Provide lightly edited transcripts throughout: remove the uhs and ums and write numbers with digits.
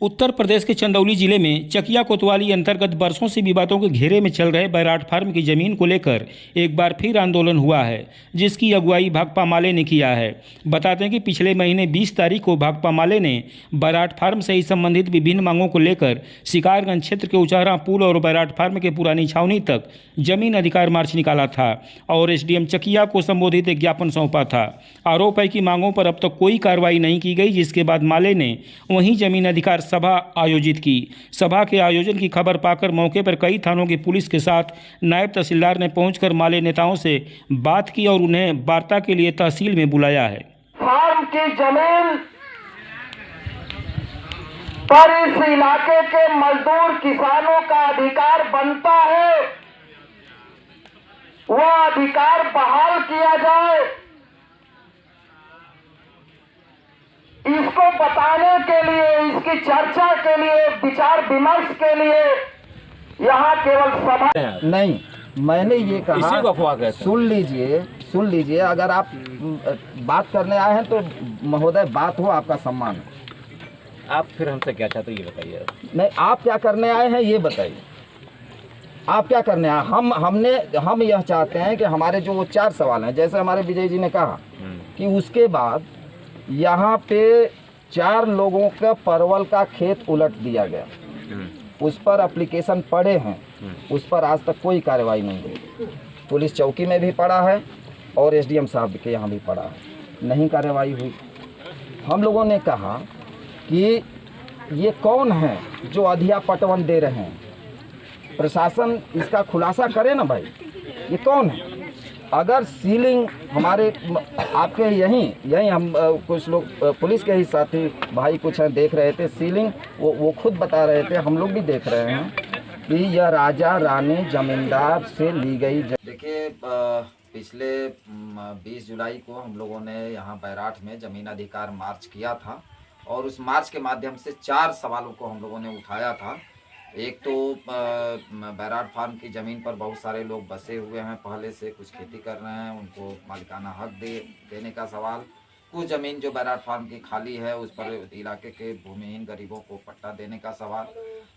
उत्तर प्रदेश के चंदौली जिले में चकिया कोतवाली अंतर्गत बरसों से विवादों के घेरे में चल रहे बैराट फार्म की जमीन को लेकर एक बार फिर आंदोलन हुआ है, जिसकी अगुवाई भाकपा माले ने किया है। बताते हैं कि पिछले महीने 20 तारीख को भाकपा माले ने बैराट फार्म से ही संबंधित विभिन्न मांगों को लेकर शिकारगंज क्षेत्र के उचारा पुल और बैराट फार्म के पुरानी छावनी तक जमीन अधिकार मार्च निकाला था और एसडीएम चकिया को संबोधित एक ज्ञापन सौंपा था। आरोप है कि मांगों पर अब तक कोई कार्रवाई नहीं की गई, जिसके बाद माले ने वहीं जमीन अधिकार सभा आयोजित की। सभा के आयोजन की खबर पाकर मौके पर कई थानों की पुलिस के साथ नायब तहसीलदार ने पहुंचकर माले नेताओं से बात की और उन्हें वार्ता के लिए तहसील में बुलाया है। फार्म की जमीन पर इस इलाके के मजदूर किसानों का अधिकार बनता है, वह अधिकार बहाल किया जाए, इसको बताने के लिए, इसकी चर्चा के लिए, विचार विमर्श के लिए यहाँ केवल सभा नहीं। मैंने ये कहा, सुन लीजिए, अगर आप बात करने आए हैं तो महोदय बात हो, आपका सम्मान है। आप फिर हमसे क्या चाहते हैं ये बताइए। नहीं, आप क्या करने आए हैं ये बताइए। आप क्या करने आए? हम यह चाहते हैं कि हमारे जो वो 4 सवाल हैं, जैसे हमारे विजय जी ने कहा कि उसके बाद यहाँ पे 4 लोगों का परवल का खेत उलट दिया गया, उस पर एप्लीकेशन पड़े हैं, उस पर आज तक कोई कार्रवाई नहीं हुई। पुलिस चौकी में भी पड़ा है और एसडीएम साहब के यहाँ भी पड़ा है, नहीं कार्रवाई हुई। हम लोगों ने कहा कि ये कौन है जो अधिया पटवन दे रहे हैं, प्रशासन इसका खुलासा करे ना भाई, ये कौन है। अगर सीलिंग हमारे आपके यहीं हम कुछ लोग पुलिस के ही साथी भाई कुछ हैं देख रहे थे, सीलिंग वो खुद बता रहे थे, हम लोग भी देख रहे हैं कि यह राजा रानी जमींदार से ली गई। देखिए, पिछले 20 जुलाई को हम लोगों ने यहाँ बैराठ में ज़मीन अधिकार मार्च किया था और उस मार्च के माध्यम से 4 सवालों को हम लोगों ने उठाया था। एक तो बैराट फार्म की ज़मीन पर बहुत सारे लोग बसे हुए हैं, पहले से कुछ खेती कर रहे हैं, उनको मालिकाना हक देने का सवाल। कुछ ज़मीन जो बैराट फार्म की खाली है उस पर इलाके के भूमिहीन गरीबों को पट्टा देने का सवाल,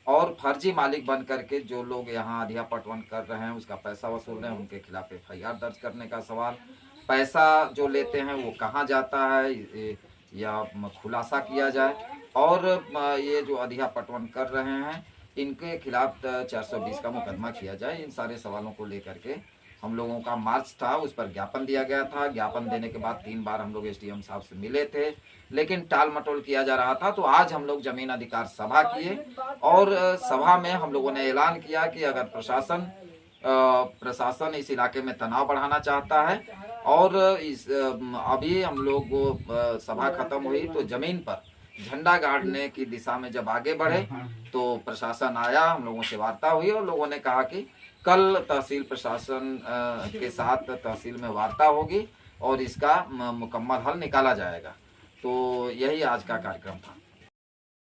और फर्जी मालिक बन करके जो लोग यहाँ अधिया पटवन कर रहे हैं उसका पैसा वसूल रहे हैं, उनके खिलाफ FIR दर्ज करने का सवाल। पैसा जो लेते हैं वो कहाँ जाता है या खुलासा किया जाए, और ये जो अधिया पटवन कर रहे हैं इनके खिलाफ 420 का मुकदमा किया जाए। इन सारे सवालों को लेकर के हम लोगों का मार्च था, उस पर ज्ञापन दिया गया था। ज्ञापन देने के बाद 3 बार हम लोग एसडीएम साहब से मिले थे, लेकिन टाल मटोल किया जा रहा था। तो आज हम लोग जमीन अधिकार सभा किए और सभा में हम लोगों ने ऐलान किया कि अगर प्रशासन इस इलाके में तनाव बढ़ाना चाहता है और अभी हम लोग सभा खत्म हुई तो जमीन पर झंडा गाड़ने की दिशा में जब आगे बढ़े तो प्रशासन आया, हम लोगों से वार्ता हुई और लोगों ने कहा कि कल तहसील प्रशासन के साथ तहसील में वार्ता होगी और इसका मुकम्मल हल निकाला जाएगा। तो यही आज का कार्यक्रम था।